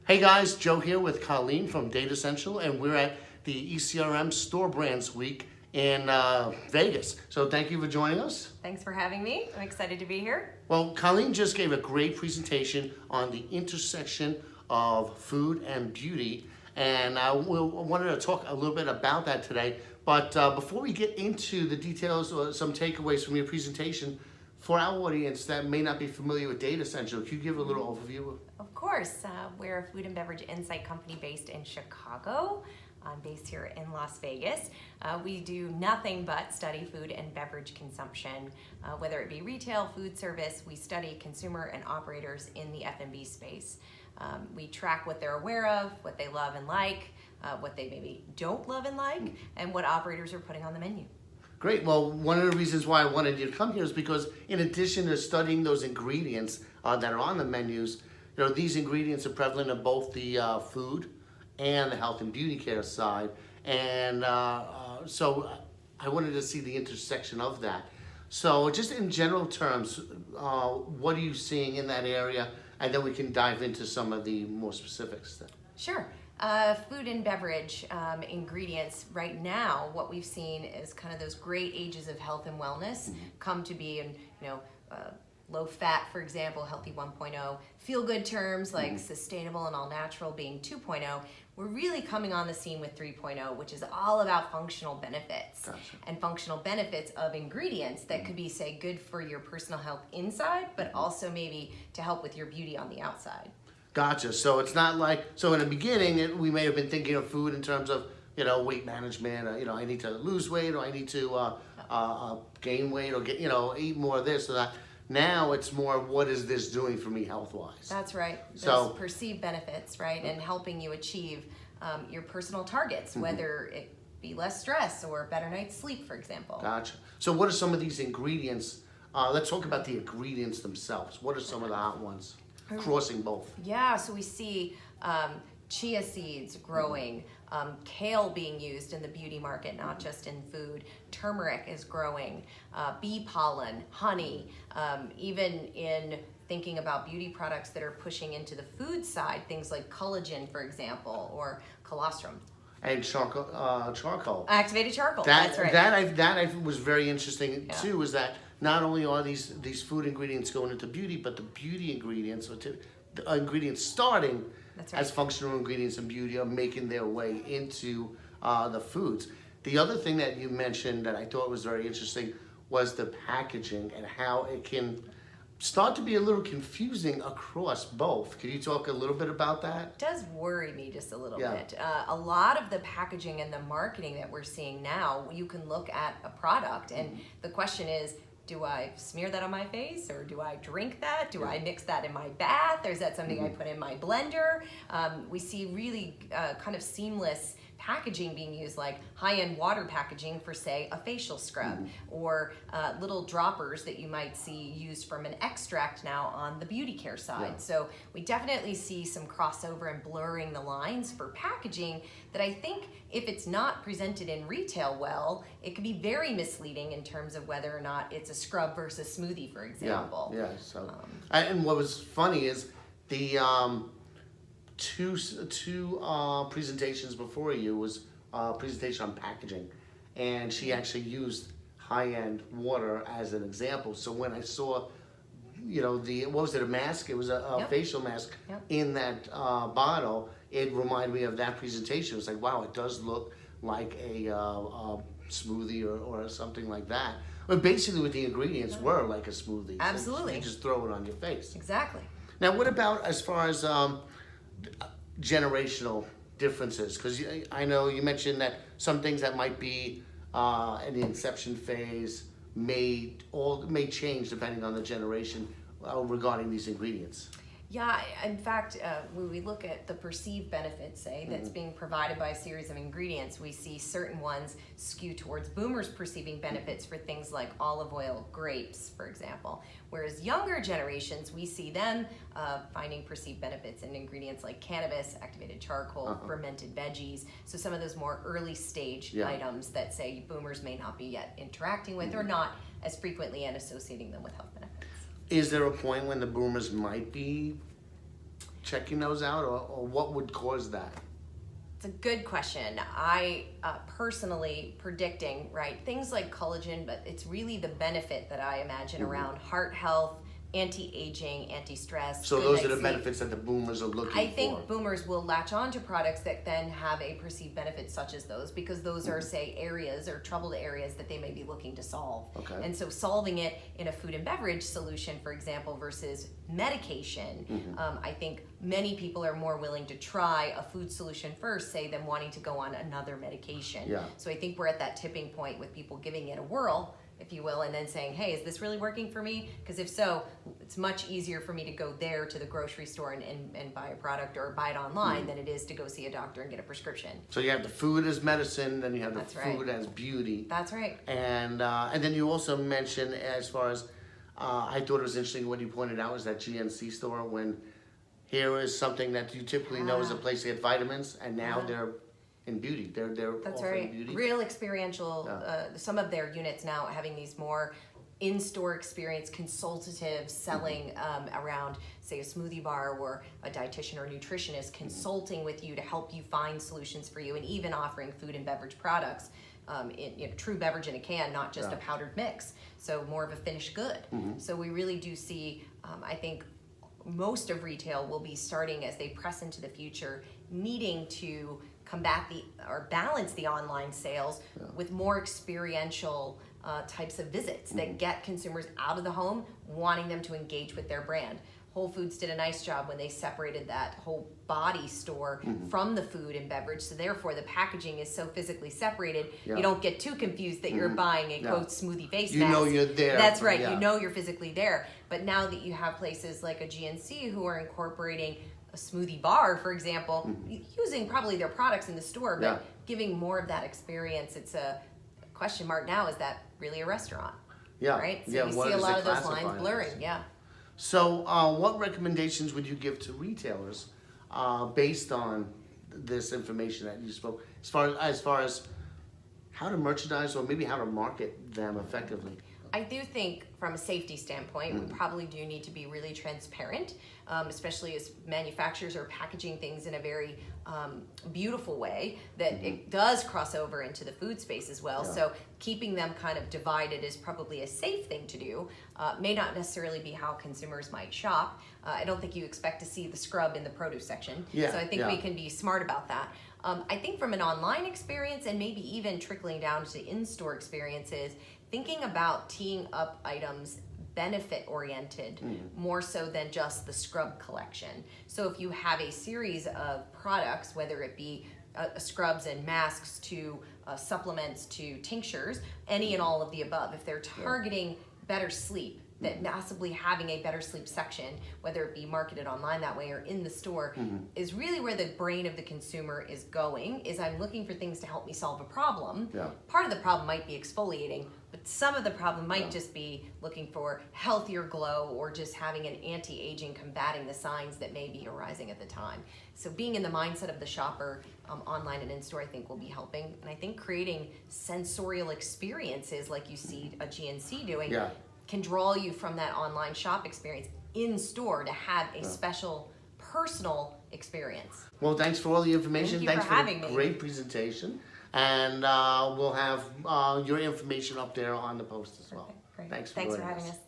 Hey guys, Joe here with Colleen from Datassential, and we're at the ECRM Store Brands Week in Vegas. So thank you for joining us. Thanks for having me. I'm excited to be here. Well, Colleen just gave a great presentation on the intersection of food and beauty, and we wanted to talk a little bit about that today. But before we get into the details or some takeaways from your presentation, for our audience that may not be familiar with Datassential, could you give a little overview? Of course, we're a food and beverage insight company based in Chicago. I'm based here in Las Vegas. We do nothing but study food and beverage consumption, whether it be retail, food service. We study consumer and operators in the F&B space. We track what they're aware of, what they love and like, what they maybe don't love and like, and what operators are putting on the menu. Great. Well, one of the reasons why I wanted you to come here is because in addition to studying those ingredients that are on the menus, these ingredients are prevalent in both the food and the health and beauty care side. And so I wanted to see the intersection of that. So just in general terms, what are you seeing in that area? And then we can dive into some of the more specifics. Sure. Food and beverage ingredients right now, what we've seen is kind of those great ages of health and wellness come to be in, low fat, for example, healthy 1.0, feel good terms like sustainable and all natural being 2.0. We're really coming on the scene with 3.0, which is all about functional benefits. Gotcha. And functional benefits of ingredients that could be, say, good for your personal health inside, but also maybe to help with your beauty on the outside. Gotcha. So it's not like, so in the beginning, we may have been thinking of food in terms of, weight management, I need to lose weight, or I need to gain weight, or eat more of this or that. Now it's more, what is this doing for me health-wise? That's right. So those perceived benefits, right? And helping you achieve your personal targets, whether it be less stress or a better night's sleep, for example. Gotcha. So what are some of these ingredients? Let's talk about the ingredients themselves. What are some of the hot ones? Crossing both. Yeah, so we see chia seeds growing, kale being used in the beauty market, not just in food. Turmeric is growing, bee pollen, honey, even in thinking about beauty products that are pushing into the food side, things like collagen, for example, or colostrum. And charcoal. Activated charcoal, that's right. That was very interesting too, is that not only are these food ingredients going into beauty, but the beauty ingredients, or the ingredients starting as functional ingredients in beauty, are making their way into the foods. The other thing that you mentioned that I thought was very interesting was the packaging and how it can start to be a little confusing across both. Could you talk a little bit about that? It does worry me just a little bit. A lot of the packaging and the marketing that we're seeing now, you can look at a product and the question is, do I smear that on my face, or do I drink that? Do I mix that in my bath, or is that something I put in my blender? We see really kind of seamless packaging being used, like high-end water packaging for, say, a facial scrub, or little droppers that you might see used from an extract now on the beauty care side. So we definitely see some crossover and blurring the lines for packaging that I think if it's not presented in retail well, it can be very misleading in terms of whether or not it's a scrub versus smoothie, for example. Yeah. So, and what was funny is the two presentations before you was a presentation on packaging, and she actually used high-end water as an example. So when I saw, what was it, a mask? It was a facial mask in that bottle. It reminded me of that presentation. It was like, wow, it does look like a smoothie or something like that. But basically what the ingredients were like a smoothie. Absolutely. So you just throw it on your face. Exactly. Now what about as far as generational differences? Because I know you mentioned that some things that might be in the inception phase may change depending on the generation regarding these ingredients. Yeah, in fact, when we look at the perceived benefits, say, that's being provided by a series of ingredients, we see certain ones skew towards boomers perceiving benefits for things like olive oil, grapes, for example. Whereas younger generations, we see them finding perceived benefits in ingredients like cannabis, activated charcoal, fermented veggies. So some of those more early stage items that, say, boomers may not be yet interacting with or not as frequently and associating them with health benefits. Is there a point when the boomers might be checking those out, or what would cause that? It's a good question. I personally predicting, right, things like collagen, but it's really the benefit that I imagine around heart health, anti-aging, anti-stress. So those are the benefits that the boomers are looking for. I think boomers will latch on to products that then have a perceived benefit such as those, because those are, say, areas or troubled areas that they may be looking to solve. Okay. And so solving it in a food and beverage solution, for example, versus medication, I think many people are more willing to try a food solution first, say, than wanting to go on another medication. Yeah. So I think we're at that tipping point with people giving it a whirl, if you will, and then saying, hey, is this really working for me? Because if so, it's much easier for me to go there to the grocery store and buy a product or buy it online than it is to go see a doctor and get a prescription. So you have the food as medicine, then you have the That's right. food as beauty. That's right. And then you also mentioned, as far as, I thought it was interesting what you pointed out was that GNC store, when here is something that you typically know is a place to get vitamins, and now they're in beauty. They're That's offering right. beauty. Real experiential, some of their units now having these more in-store experience, consultative selling around, say, a smoothie bar or a dietitian or nutritionist consulting with you to help you find solutions for you, and even offering food and beverage products. True beverage in a can, not just a powdered mix. So more of a finished good. So we really do see, I think most of retail will be starting, as they press into the future, needing to combat or balance the online sales with more experiential types of visits that get consumers out of the home, wanting them to engage with their brand. Whole Foods did a nice job when they separated that whole body store from the food and beverage, so therefore the packaging is so physically separated, you don't get too confused that you're buying a quote smoothie face mask. You know you're there. That's right, you know you're physically there. But now that you have places like a GNC who are incorporating a smoothie bar, for example, using probably their products in the store, but giving more of that experience, it's a question mark now, is that really a restaurant? Yeah. Right? So you see a lot of those lines blurring, So what recommendations would you give to retailers based on this information that you spoke, as far as how to merchandise or maybe how to market them effectively? I do think from a safety standpoint, we probably do need to be really transparent, especially as manufacturers are packaging things in a very beautiful way that it does cross over into the food space as well. So keeping them kind of divided is probably a safe thing to do. May not necessarily be how consumers might shop. I don't think you expect to see the scrub in the produce section. So I think we can be smart about that. I think from an online experience, and maybe even trickling down to in-store experiences, thinking about teeing up items benefit oriented more so than just the scrub collection. So if you have a series of products, whether it be scrubs and masks to supplements to tinctures, any and all of the above, if they're targeting better sleep, that possibly having a better sleep section, whether it be marketed online that way or in the store, is really where the brain of the consumer is going, is I'm looking for things to help me solve a problem. Part of the problem might be exfoliating, but some of the problem might just be looking for healthier glow or just having an anti-aging, combating the signs that may be arising at the time. So being in the mindset of the shopper, online and in-store, I think will be helping. And I think creating sensorial experiences like you see a GNC doing, can draw you from that online shop experience in store to have a special personal experience. Well, thanks for all the information. Thank you thanks for having me. Great presentation. And we'll have your information up there on the post as well. Okay, great. Thanks for Thanks for joining having us. us.